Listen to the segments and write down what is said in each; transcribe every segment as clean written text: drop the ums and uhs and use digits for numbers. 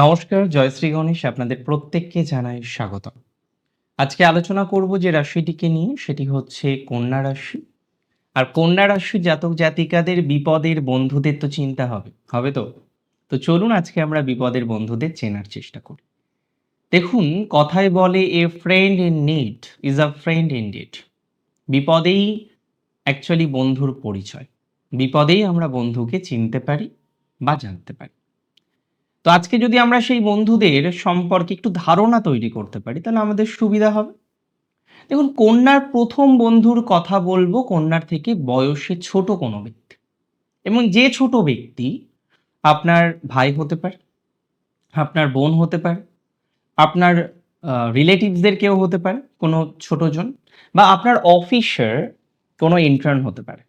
নমস্কার, জয়শ্রী গণেশ আপনাদের প্রত্যেককে জানাই স্বাগতম। আজকে আলোচনা করব যে রাশিটিকে নিয়ে, সেটি হচ্ছে কন্যা রাশি। আর কন্যা রাশির জাতক জাতিকাদের বিপদের বন্ধুদের তো চিন্তা হবে, হবে তো? তো চলুন আজকে আমরা বিপদের বন্ধুদের চেনার চেষ্টা করি। দেখুন, কথায় বলে a friend in need is a friend indeed. বিপদেই অ্যাকচুয়ালি বন্ধুর পরিচয়। বিপদেই আমরা বন্ধুকে চিনতে পারি বা জানতে পারি। তো আজকে যদি আমরা সেই বন্ধুদের সম্পর্কে একটু ধারণা তৈরি করতে পারি, তাহলে আমাদের সুবিধা হবে। দেখুন, কন্যার প্রথম বন্ধুর কথা বলবো কন্যার থেকে বয়সে ছোট কোনো ব্যক্তি, এবং যে ছোট ব্যক্তি আপনার ভাই হতে পারে, আপনার বোন হতে পারে, আপনার রিলেটিভসদের কেউ হতে পারে, কোনো ছোটজন, বা আপনার অফিসের কোনো ইন্টার্ন হতে পারে,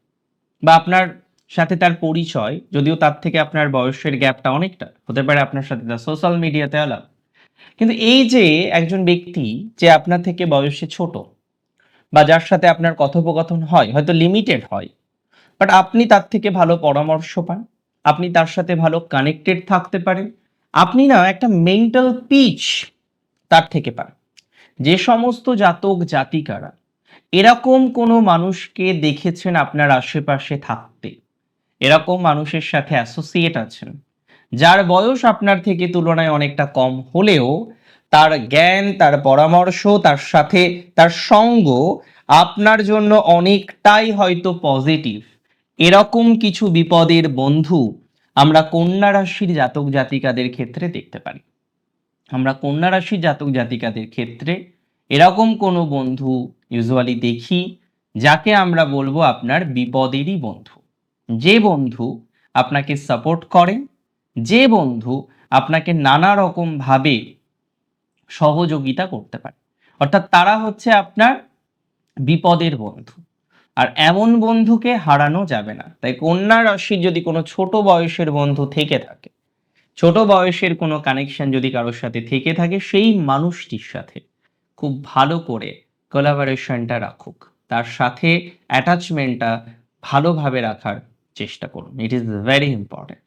বা আপনার সাথে তার পরিচয়, যদিও তার থেকে আপনার বয়সের গ্যাপটা অনেকটা হতে পারে, আপনার সাথে তার সোশ্যাল মিডিয়াতে আলাদা। কিন্তু এই যে একজন ব্যক্তি যে আপনার থেকে বয়সে ছোট, বা যার সাথে আপনার কথোপকথন হয়, হয়তো লিমিটেড হয়, বাট আপনি তার থেকে ভালো পরামর্শ পান, আপনি তার সাথে ভালো কানেক্টেড থাকতে পারেন, আপনি না একটা মেন্টাল পিচ তার থেকে পান। যে সমস্ত জাতক জাতিকারা এরকম কোনো মানুষকে দেখেছেন আপনার আশেপাশে থাকতে, এরকম মানুষের সাথে অ্যাসোসিয়েট আছেন, যার বয়স আপনার থেকে তুলনায় অনেকটা কম হলেও তার জ্ঞান, তার পরামর্শ, তার সাথে তার সঙ্গ আপনার জন্য অনেকটাই হয়তো পজিটিভ, এরকম কিছু বিপদের বন্ধু আমরা কন্যা রাশির জাতক জাতিকাদের ক্ষেত্রে দেখতে পারি। আমরা কন্যা রাশির জাতক জাতিকাদের ক্ষেত্রে এরকম কোনো বন্ধু ইউজুয়ালি দেখি, যাকে আমরা বলবো আপনার বিপদেরই বন্ধু। যে বন্ধু আপনাকে সাপোর্ট করে, যে বন্ধু আপনাকে নানা রকম ভাবে সহযোগিতা করতে পারে, অর্থাৎ তারা হচ্ছে আপনার বিপদের বন্ধু। আর এমন বন্ধুকে হারানো যাবে না। তাই কন্যা রাশির যদি কোনো ছোট বয়সের বন্ধু থেকে থাকে, ছোট বয়সের কোনো কানেকশন যদি কারোর সাথে থেকে থাকে, সেই মানুষটির সাথে খুব ভালো করে কোলাবোরেশনটা রাখুক, তার সাথে অ্যাটাচমেন্টটা ভালোভাবে রাখার চেষ্টা করুন। It is very important.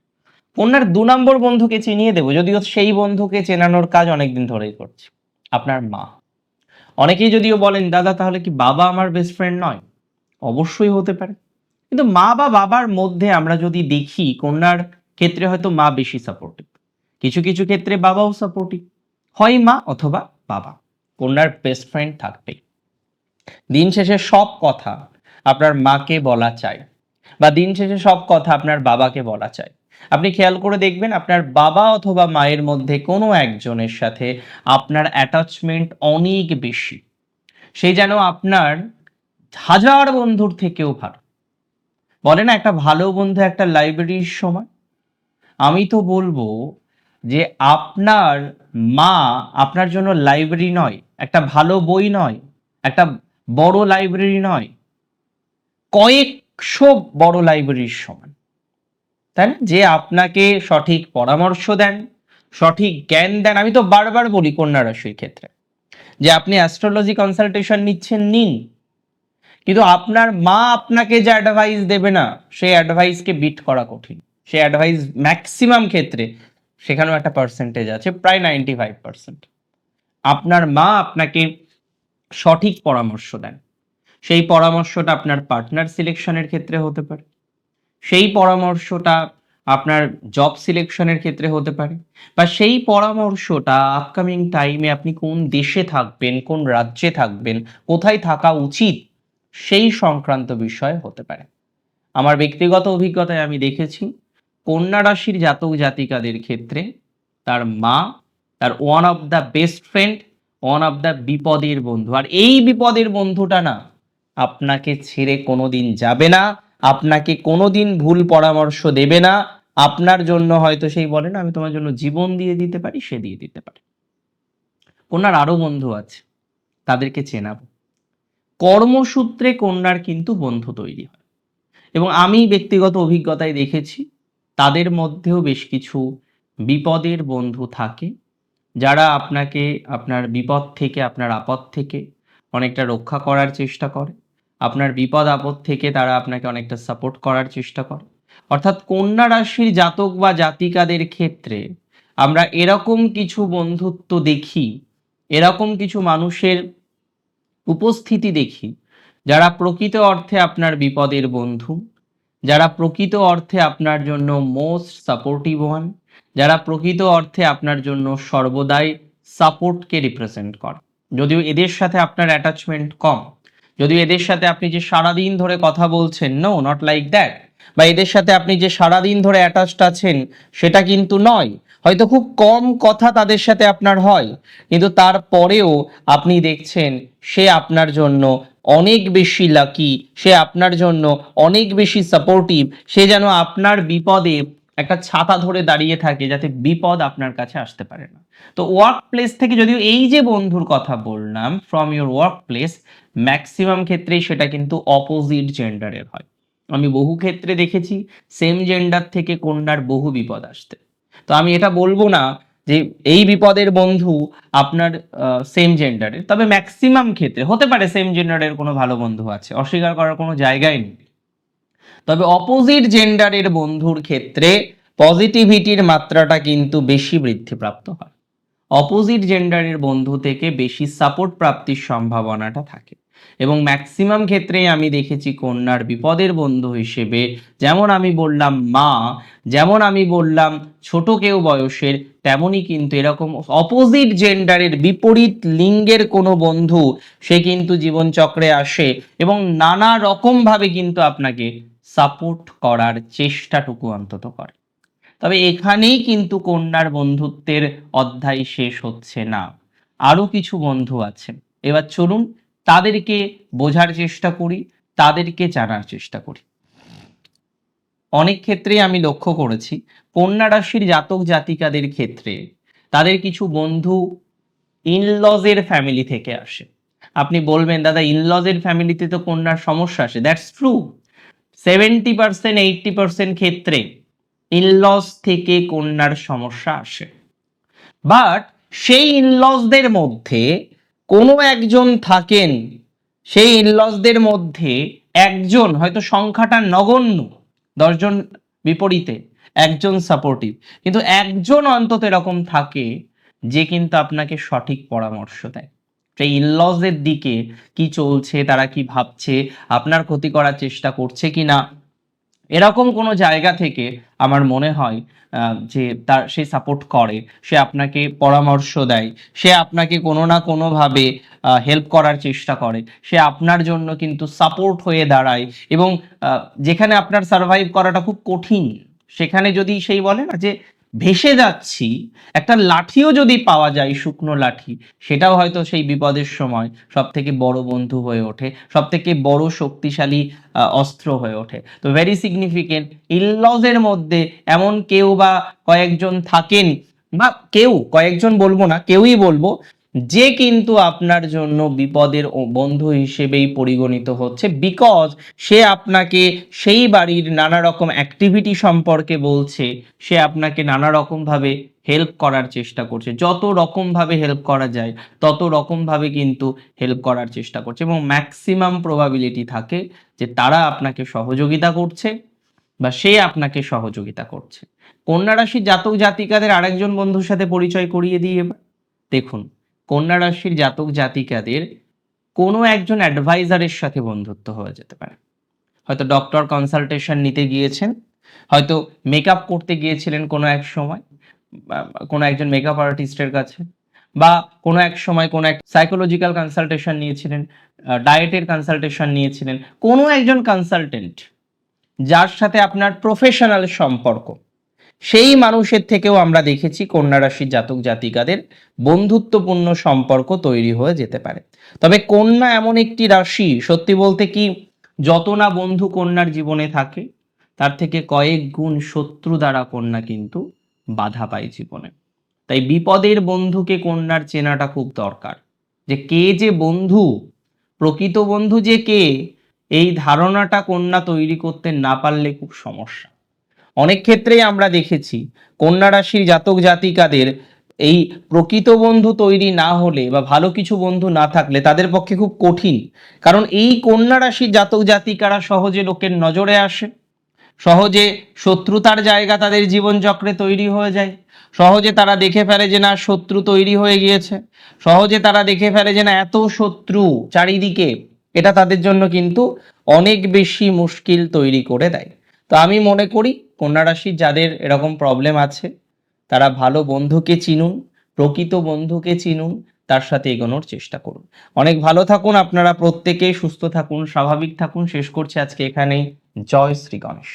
কন্যার ২ নম্বর বন্ধুকে চিনিয়ে দেবো, যদিও সেই বন্ধুকে চেনানোর কাজ অনেকদিন ধরেই করছি। আপনার মা। অনেকেই যদিও বলেন, দাদা তাহলে কি বাবা আমার বেস্ট ফ্রেন্ড নয়? অবশ্যই হতে পারে। কিন্তু মা বা বাবার মধ্যে আমরা যদি দেখি, কন্যার ক্ষেত্রে হয়তো মা বেশি সাপোর্টিভ, কিছু কিছু ক্ষেত্রে বাবাও সাপোর্টিভ। হয় মা অথবা বাবা, কন্যার বেস্ট ফ্রেন্ড থাকবেই। দিন শেষে সব কথা আপনার মাকে বলা চাই, বা দিন শেষে সব কথা আপনার বাবাকে বলা চাই। আপনি খেয়াল করে দেখবেন, আপনার বাবা অথবা মায়ের মধ্যে কোনো একজনের সাথে আপনার অ্যাটাচমেন্ট অনেক বেশি। সে যেন আপনার হাজার বন্ধুর থেকেও ভালো। বলে না, একটা ভালো বন্ধু একটা লাইব্রেরির সমান। আমি তো বলবো যে আপনার মা আপনার জন্য লাইব্রেরি নয়, একটা ভালো বই নয়, একটা বড় লাইব্রেরি নয়, কয়েকশো বড় লাইব্রেরির সমান। তাই না? যে আপনাকে সঠিক পরামর্শ দেন, সঠিক জ্ঞান দেন। আমি তো বারবার বলি কন্যা রাশির ক্ষেত্রে যে আপনি অ্যাস্ট্রোলজি কনসালটেশন নিচ্ছেন, নিন, কিন্তু আপনার মা আপনাকে যে অ্যাডভাইস দেবে না, সেই অ্যাডভাইসকে বিট করা কঠিন। সেই অ্যাডভাইস ম্যাক্সিমাম ক্ষেত্রে, সেখানেও একটা পার্সেন্টেজ আছে, প্রায় 95%, আপনার মা আপনাকে সঠিক পরামর্শ দেন। সেই পরামর্শটা আপনার পার্টনার সিলেকশনের ক্ষেত্রে হতে পারে, সেই পরামর্শটা আপনার জব সিলেকশনের ক্ষেত্রে হতে পারে, বা সেই পরামর্শটা আপকামিং টাইমে আপনি কোন দেশে থাকবেন, কোন রাজ্যে থাকবেন, কোথায় থাকা উচিত, সেই সংক্রান্ত বিষয় হতে পারে। আমার ব্যক্তিগত অভিজ্ঞতায় আমি দেখেছি, কন্যা রাশির জাতক জাতিকাদের ক্ষেত্রে তার মা তার one of the best friend, one of the বিপদের বন্ধু। আর এই বিপদের বন্ধুটা না আপনাকে ছেড়ে কোনোদিন যাবে না, আপনাকে কোনোদিন ভুল পরামর্শ দেবে না। আপনার জন্য হয়তো সেই বলে না, আমি তোমার জন্য জীবন দিয়ে দিতে পারি, সে দিয়ে দিতে পারে। কন্যার আরো বন্ধু আছে, তাদেরকে চেনাবো। কর্মসূত্রে কন্যার কিন্তু বন্ধু তৈরি হয়, এবং আমি ব্যক্তিগত অভিজ্ঞতায় দেখেছি তাদের মধ্যেও বেশ কিছু বিপদের বন্ধু থাকে, যারা আপনাকে আপনার বিপদ থেকে, আপনার আপদ থেকে অনেকটা রক্ষা করার চেষ্টা করে। আপনার বিপদ আপদ থেকে তারা আপনাকে অনেকটা সাপোর্ট করার চেষ্টা করে। অর্থাৎ কন্যা রাশির জাতক বা জাতিকাদের ক্ষেত্রে আমরা এরকম কিছু বন্ধুত্ব দেখি, এরকম কিছু মানুষের উপস্থিতি দেখি যারা প্রকৃত অর্থে আপনার বিপদের বন্ধু, যারা প্রকৃত অর্থে আপনার জন্য মোস্ট সাপোর্টিভ ওয়ান, যারা প্রকৃত অর্থে আপনার জন্য সর্বদাই সাপোর্টকে রিপ্রেজেন্ট করে। যদিও এদের সাথে আপনার অ্যাটাচমেন্ট কম, যদিও এদের সাথে আপনি যে সারাদিন ধরে কথা বলছেন, নো নট লাইক দ্যাট, বা এদের সাথে আপনি যে সারাদিন ধরে অ্যাটাচড আছেন সেটা কিন্তু নয়, হয়তো খুব কম কথা তাদের সাথে আপনার হয়, কিন্তু তারপরেও আপনি দেখছেন সে আপনার জন্য অনেক বেশি লাকি, সে আপনার জন্য অনেক বেশি সাপোর্টিভ, সে যেন আপনার বিপদে একটা ছাতা ধরে দাঁড়িয়ে থাকে যাতে বিপদ আপনার কাছে আসতে পারে না। তো ওয়ার্ক প্লেস থেকে যদিও এই যে বন্ধুর কথা বললাম, from your work place, maximum ক্ষেত্রেই সেটা কিন্তু অপোজিট জেন্ডারের হয়। আমি বহু ক্ষেত্রে দেখেছি সেম জেন্ডার থেকে কন্যার বহু বিপদ আসতে। তো আমি এটা বলবো না যে এই বিপদের বন্ধু আপনার সেম জেন্ডারের, তবে ম্যাক্সিমাম ক্ষেত্রে হতে পারে সেম জেন্ডারের কোনো ভালো বন্ধু আছে, অস্বীকার করার কোনো জায়গায় নেই। তবে অপোজিট জেন্ডারের বন্ধুর ক্ষেত্রে পজিটিভিটির মাত্রাটা কিন্তু বেশি বৃদ্ধিপ্রাপ্ত হয়। অপোজিট জেন্ডারের বন্ধু থেকে বেশি সাপোর্ট প্রাপ্তির সম্ভাবনাটা থাকে, এবং ম্যাক্সিমাম ক্ষেত্রেই আমি দেখেছি কন্যার বিপদের বন্ধু হিসেবে, যেমন আমি বললাম মা, যেমন আমি বললাম ছোট কেউ বয়সের, তেমনই কিন্তু এরকম অপোজিট জেন্ডারের বিপরীত লিঙ্গের কোনো বন্ধু সে কিন্তু জীবনচক্রে আসে এবং নানা রকমভাবে কিন্তু আপনাকে সাপোর্ট করার চেষ্টাটুকু অন্তত করে। তবে এখানেই কিন্তু কন্যার বন্ধুত্বের অধ্যায় শেষ হচ্ছে না, আরো কিছু বন্ধু আছে। এবার চলুন তাদেরকে বোঝার চেষ্টা করি, তাদেরকে জানার চেষ্টা করি। অনেক ক্ষেত্রেই আমি লক্ষ্য করেছি কন্যা রাশির জাতক জাতিকাদের ক্ষেত্রে তাদের কিছু বন্ধু ইনলজের ফ্যামিলি থেকে আসে। আপনি বলবেন দাদা ইনলজের ফ্যামিলিতে তো কন্যার সমস্যা আসে, দ্যাটস ট্রু। 70% 80% ক্ষেত্রে ইনলস থেকে কন্যার সমস্যা আসে, বাট সেই ইনলসদের মধ্যে কোনো একজন থাকেন, সেই ইনলসদের মধ্যে একজন, হয়তো সংখ্যাটা নগণ্য, 10 জন বিপরীতে একজন সাপোর্টিভ, কিন্তু একজন অন্তত এরকম থাকে যে কিন্তু আপনাকে সঠিক পরামর্শ দেয় সেই ইনলসের দিকে কি চলছে, তারা কি ভাবছে, আপনার ক্ষতি করার চেষ্টা করছে কিনা, এরকম কোনো জায়গা থেকে আমার মনে হয় যে তার সে সাপোর্ট করে, সে আপনাকে পরামর্শ দেয়, সে আপনাকে কোনো না কোনোভাবে হেল্প করার চেষ্টা করে, সে আপনার জন্য কিন্তু সাপোর্ট হয়ে দাঁড়ায়, এবং যেখানে আপনার সার্ভাইভ করাটা খুব কঠিন, সেখানে যদি সেই বলে না যে ভেসে যাচ্ছি, একটা লাঠিও যদি পাওয়া যায়, শুকনো লাঠি, সেটাও হয়তো সেই বিপদের সময় সব থেকে বড় বন্ধু হয়ে ওঠে, সব থেকে বড় শক্তিশালী অস্ত্র হয়ে ওঠে। তো ভেরি সিগনিফিকেন্ট, ইনলজের মধ্যে এমন কেউ বা কয়েকজন থাকেন, বা কেউ, কয়েকজন বলবো না, কেউই বলবো, যে কিন্তু আপনার জন্য বিপদের বন্ধু হিসেবেই পরিগণিত হচ্ছে, বিকজ সে আপনাকে সেই বাড়ির নানা রকম অ্যাক্টিভিটি সম্পর্কে বলছে, সে আপনাকে নানা রকম ভাবে হেল্প করার চেষ্টা করছে, যত রকম ভাবে হেল্প করা যায় তত রকম ভাবে কিন্তু হেল্প করার চেষ্টা করছে, এবং ম্যাক্সিমাম প্রবাবিলিটি থাকে যে তারা আপনাকে সহযোগিতা করছে বা সে আপনাকে সহযোগিতা করছে। কন্যা রাশির জাতক জাতিকাদের আরেকজন বন্ধুর সাথে পরিচয় করিয়ে দিয়ে দেখুন, কন্যা রাশির জাতক জাতিকাদের কোনো একজন অ্যাডভাইজারের সাথে বন্ধুত্ব হয়ে যেতে পারে। হয়তো ডক্টর কনসালটেশন নিতে গিয়েছেন, হয়তো মেকআপ করতে গিয়েছিলেন কোনো এক সময় কোনো একজন মেকআপ আর্টিস্টের কাছে, বা কোনো এক সময় কোনো এক সাইকোলজিক্যাল কনসালটেশন নিয়েছিলেন, ডায়েটের কনসালটেশন নিয়েছিলেন, কোনো একজন কনসালটেন্ট যার সাথে আপনার প্রফেশনাল সম্পর্ক, সেই মানুষের থেকেও আমরা দেখেছি কন্যা রাশির জাতক জাতিকাদের বন্ধুত্বপূর্ণ সম্পর্ক তৈরি হয়ে যেতে পারে। তবে কন্যা এমন একটি রাশি, সত্যি বলতে কি, যত না বন্ধু কন্যার জীবনে থাকে তার থেকে কয়েক গুণ শত্রু দ্বারা কন্যা কিন্তু বাধা পায় জীবনে। তাই বিপদের বন্ধুকে কন্যার চেনাটা খুব দরকার, যে কে যে বন্ধু, প্রকৃত বন্ধু যে কে, এই ধারণাটা কন্যা তৈরি করতে না পারলে খুব সমস্যা। অনেক ক্ষেত্রেই আমরা দেখেছি কন্যা রাশির জাতক জাতিকাদের এই প্রকৃত বন্ধু তৈরি না হলে বা ভালো কিছু বন্ধু না থাকলে তাদের পক্ষে খুব কঠিন, কারণ এই কন্যা রাশির জাতক জাতিকারা সহজে লোকের নজরে আসে, সহজে শত্রুতার জায়গা তাদের জীবনচক্রে তৈরি হয়ে যায়, সহজে তারা দেখে ফেলে যে না শত্রু তৈরি হয়ে গিয়েছে, সহজে তারা দেখে ফেলে যে না এত শত্রু চারিদিকে, এটা তাদের জন্য কিন্তু অনেক বেশি মুশকিল তৈরি করে দেয়। তো আমি মনে করি কন্যা রাশির যাদের এরকম প্রবলেম আছে তারা ভালো বন্ধুকে চিনুন, প্রকৃত বন্ধুকে চিনুন, তার সাথে এগোনোর চেষ্টা করুন। অনেক ভালো থাকুন আপনারা প্রত্যেকেই, সুস্থ থাকুন, স্বাভাবিক থাকুন। শেষ করছি আজকে এখানেই। জয় শ্রী গণেশ।